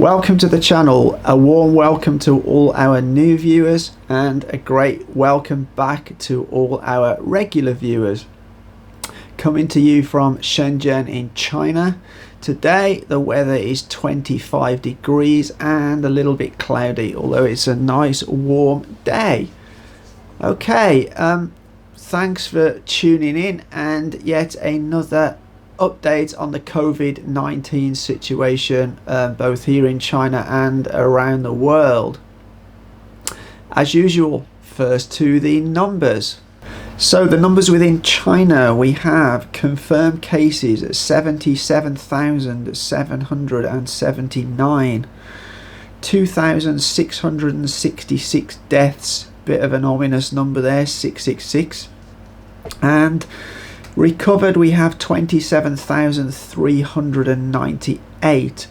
Welcome to the channel, a warm welcome to all our new viewers and a great welcome back to all our regular viewers. Coming to you from Shenzhen in China. Today the weather is 25 degrees and a little bit cloudy, although it's a nice warm day. Okay, thanks for tuning in and yet another update on the COVID-19 situation, both here in China and around the world. As usual, first to the numbers. So the numbers within China, we have confirmed cases at 77,779, 2,666 deaths, bit of an ominous number there, 666, and recovered we have 27,398.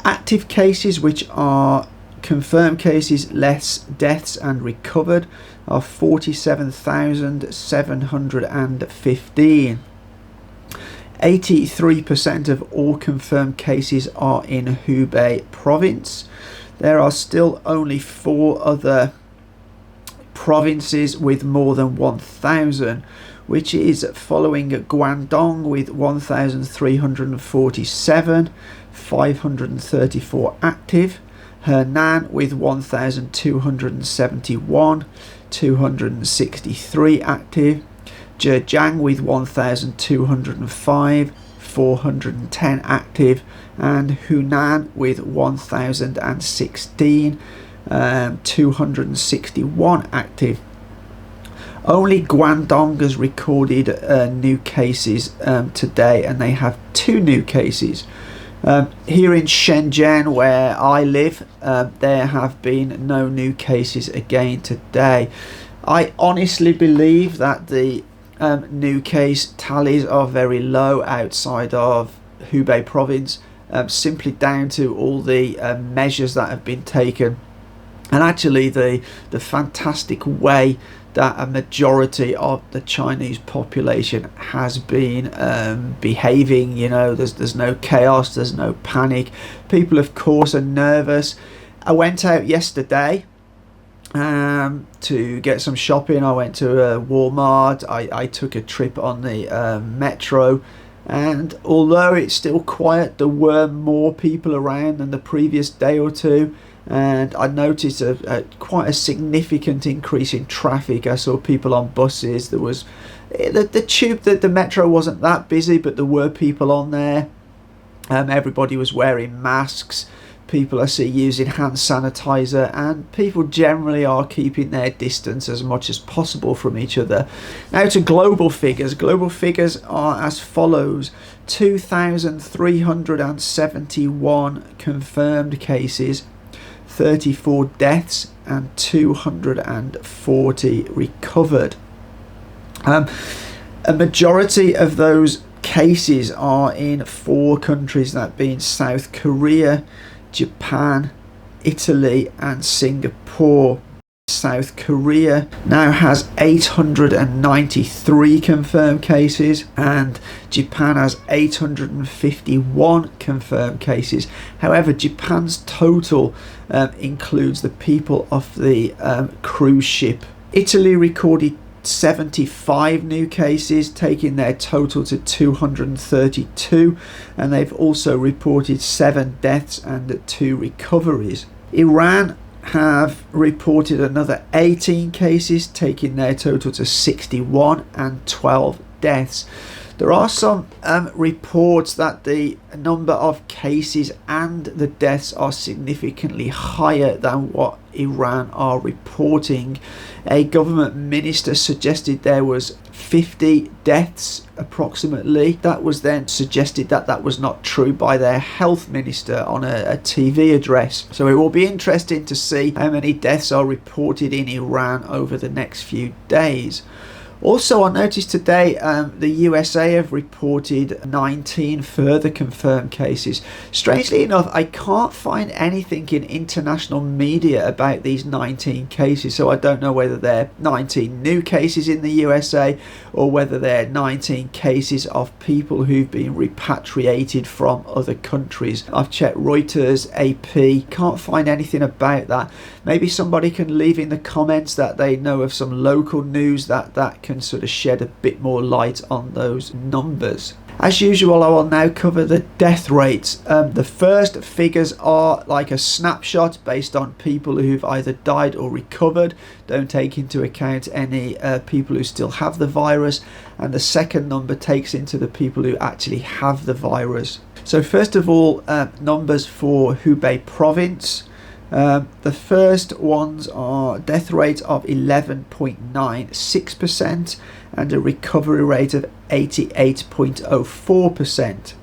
Active cases, which are confirmed cases less deaths and recovered, are 47,715. 83% of all confirmed cases are in Hubei province. There are still only 4 other provinces with more than 1,000, which is following Guangdong with 1,347, 534 active, Henan with 1,271, 263 active, Zhejiang with 1,205, 410 active, and Hunan with 1,016, 261 active. Only Guangdong has recorded new cases today, and they have 2 new cases. Here in Shenzhen, where I live, there have been no new cases again today. I honestly believe that the new case tallies are very low outside of Hubei province, simply down to all the measures that have been taken, and actually the fantastic way that a majority of the Chinese population has been behaving. You know, there's no chaos, there's no panic. People, of course, are nervous. I went out yesterday to get some shopping. I went to Walmart. I took a trip on the metro, and although it's still quiet, there were more people around than the previous day or two. And I noticed quite a significant increase in traffic. I saw people on buses. There was the metro wasn't that busy, but there were people on there. Everybody was wearing masks. People I see using hand sanitizer, and people generally are keeping their distance as much as possible from each other. Now to global figures. Global figures are as follows: 2,371 confirmed cases, 34 deaths, and 240 recovered. A majority of those cases are in 4 countries, that being South Korea, Japan, Italy, and Singapore. South Korea now has 893 confirmed cases, and Japan has 851 confirmed cases. However, Japan's total includes the people off the cruise ship. Italy recorded 75 new cases, taking their total to 232, and they've also reported 7 deaths and 2 recoveries. Iran have reported another 18 cases, taking their total to 61 and 12 deaths. There are some reports that the number of cases and the deaths are significantly higher than what Iran are reporting. A government minister suggested there was 50 deaths approximately. That was then suggested that was not true by their health minister on a TV address. So it will be interesting to see how many deaths are reported in Iran over the next few days. Also, I noticed today the USA have reported 19 further confirmed cases. Strangely enough, I can't find anything in international media about these 19 cases, so I don't know whether they're 19 new cases in the USA or whether they're 19 cases of people who've been repatriated from other countries. I've checked Reuters, AP, can't find anything about that. Maybe somebody can leave in the comments that they know of some local news that can sort of shed a bit more light on those numbers. As usual, I will now cover the death rates. The first figures are like a snapshot based on people who've either died or recovered, don't take into account any people who still have the virus, and the second number takes into the people who actually have the virus. So first of all, numbers for Hubei province. The first ones are death rate of 11.96% and a recovery rate of 88.04%.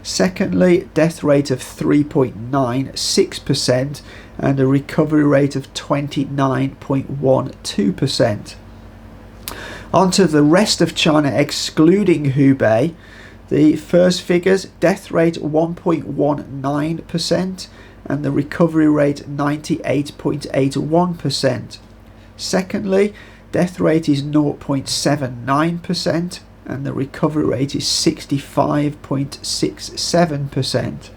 Secondly, death rate of 3.96% and a recovery rate of 29.12%. On to the rest of China excluding Hubei. The first figures, death rate 1.19% and the recovery rate 98.81%. Secondly, death rate is 0.79% and the recovery rate is 65.67%.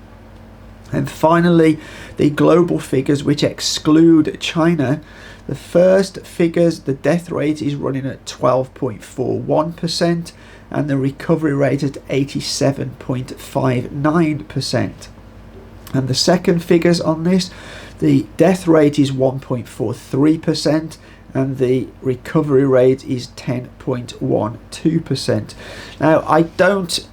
And finally, the global figures which exclude China. The first figures, the death rate is running at 12.41% and the recovery rate at 87.59%. And the second figures on this, the death rate is 1.43% and the recovery rate is 10.12%. Now, I don't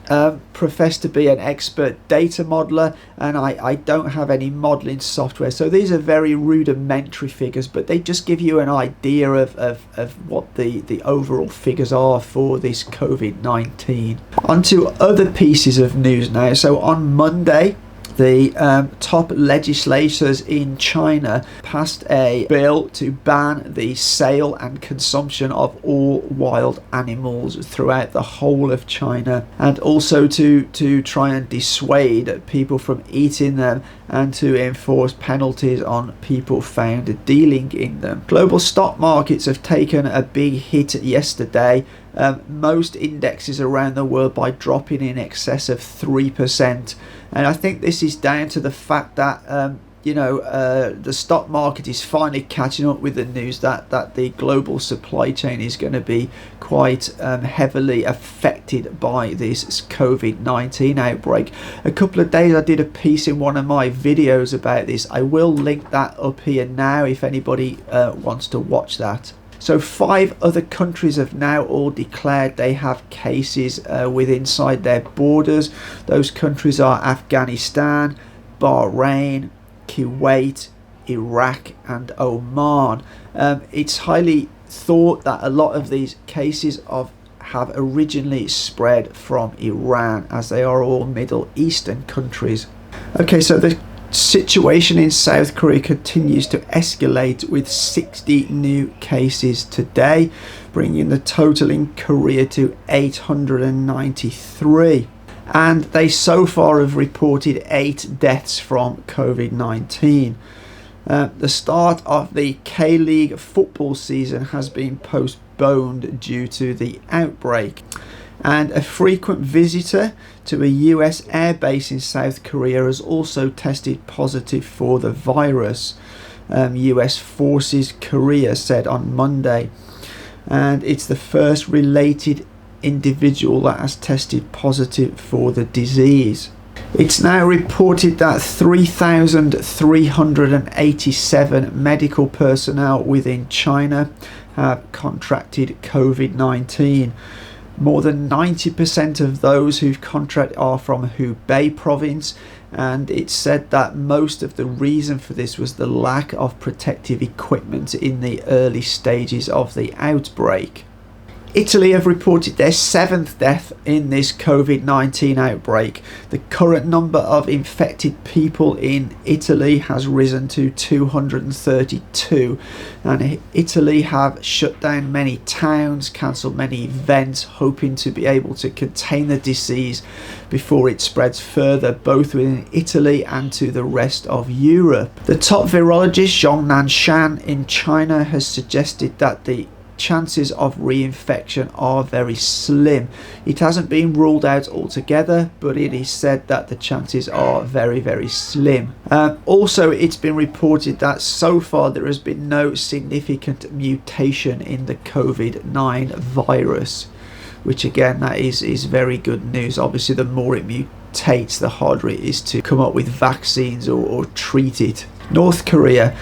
profess to be an expert data modeler, and I don't have any modeling software, so these are very rudimentary figures, but they just give you an idea of what the overall figures are for this COVID-19. On to other pieces of news now. So on Monday, the top legislators in China passed a bill to ban the sale and consumption of all wild animals throughout the whole of China, and also to try and dissuade people from eating them and to enforce penalties on people found dealing in them. Global stock markets have taken a big hit yesterday. Most indexes around the world by dropping in excess of 3%, and I think this is down to the fact that the stock market is finally catching up with the news that the global supply chain is going to be quite heavily affected by this COVID-19 outbreak. A couple of days I did a piece in one of my videos about this. I will link that up here now if anybody wants to watch that. So 5 other countries have now all declared they have cases inside their borders. Those countries are Afghanistan, Bahrain, Kuwait, Iraq and Oman. It's highly thought that a lot of these cases have originally spread from Iran, as they are all Middle Eastern countries. Okay, so the situation in South Korea continues to escalate with 60 new cases today, bringing the total in Korea to 893. And they so far have reported 8 deaths from COVID-19. The start of the K-League football season has been postponed due to the outbreak. And a frequent visitor to a US airbase in South Korea has also tested positive for the virus, US Forces Korea said on Monday. And it's the first related individual that has tested positive for the disease. It's now reported that 3,387 medical personnel within China have contracted COVID-19. More than 90% of those who've contracted are from Hubei province, and it's said that most of the reason for this was the lack of protective equipment in the early stages of the outbreak. Italy have reported their 7th death in this COVID-19 outbreak. The current number of infected people in Italy has risen to 232, and Italy have shut down many towns, cancelled many events, hoping to be able to contain the disease before it spreads further, both within Italy and to the rest of Europe. The top virologist Zhong Nanshan in China has suggested that the chances of reinfection are very slim. It hasn't been ruled out altogether, but it is said that the chances are very, very slim. Also, it's been reported that so far there has been no significant mutation in the COVID-19 virus, which again, that is very good news. Obviously, the more it mutates, the harder it is to come up with vaccines or treat it. North Korean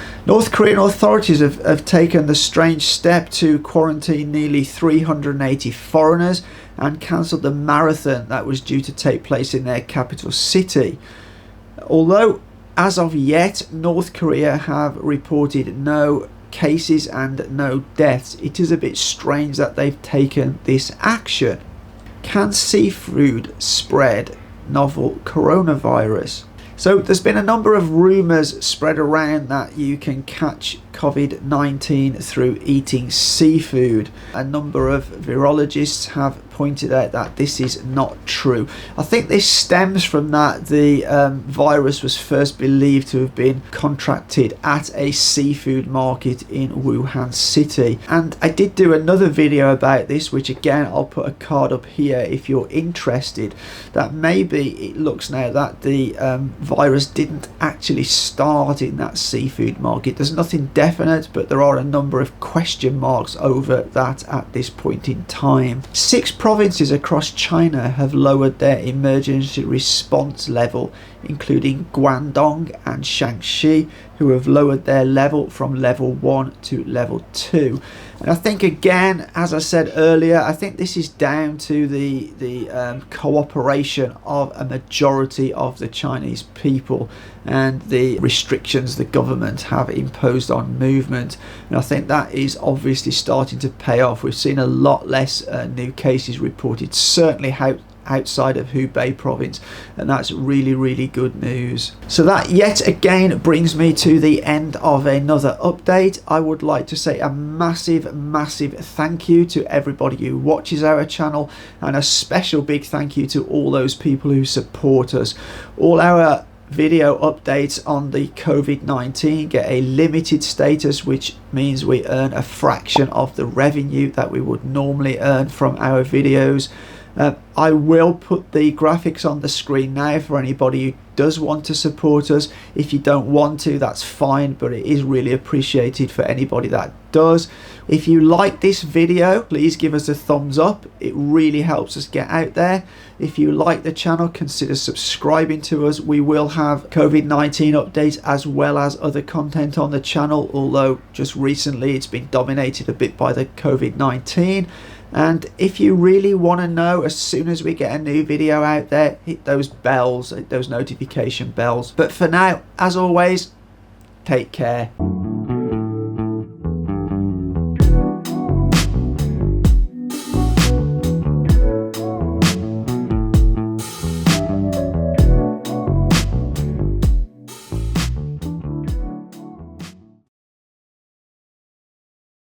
authorities have taken the strange step to quarantine nearly 380 foreigners and cancelled the marathon that was due to take place in their capital city. Although, as of yet, North Korea have reported no cases and no deaths, it is a bit strange that they've taken this action. Can seafood spread novel coronavirus? So there's been a number of rumours spread around that you can catch COVID-19 through eating seafood. A number of virologists have pointed out that this is not true. I think this stems from that the virus was first believed to have been contracted at a seafood market in Wuhan City. And I did do another video about this, which again I'll put a card up here if you're interested, that maybe it looks now that the virus didn't actually start in that seafood market. There's nothing definite, but there are a number of question marks over that at this point in time. 6 provinces across China have lowered their emergency response level, including Guangdong and Shaanxi, who have lowered their level from level 1 to level 2. And I think, again, as I said earlier, I think this is down to the cooperation of a majority of the Chinese people and the restrictions the government have imposed on movement. And I think that is obviously starting to pay off. We've seen a lot less new cases reported, certainly outside of Hubei province, and that's really, really good news. So that yet again brings me to the end of another update. I would like to say a massive thank you to everybody who watches our channel, and a special big thank you to all those people who support us. All our video updates on the COVID-19 get a limited status, which means we earn a fraction of the revenue that we would normally earn from our videos. I will put the graphics on the screen now for anybody who does want to support us. If you don't want to, that's fine, but it is really appreciated for anybody that does. If you like this video, please give us a thumbs up. It really helps us get out there. If you like the channel, consider subscribing to us. We will have COVID-19 updates as well as other content on the channel, although just recently it's been dominated a bit by the COVID-19. And if you really want to know as soon as we get a new video out there, hit those bells, hit those notification bells. But for now, as always, take care.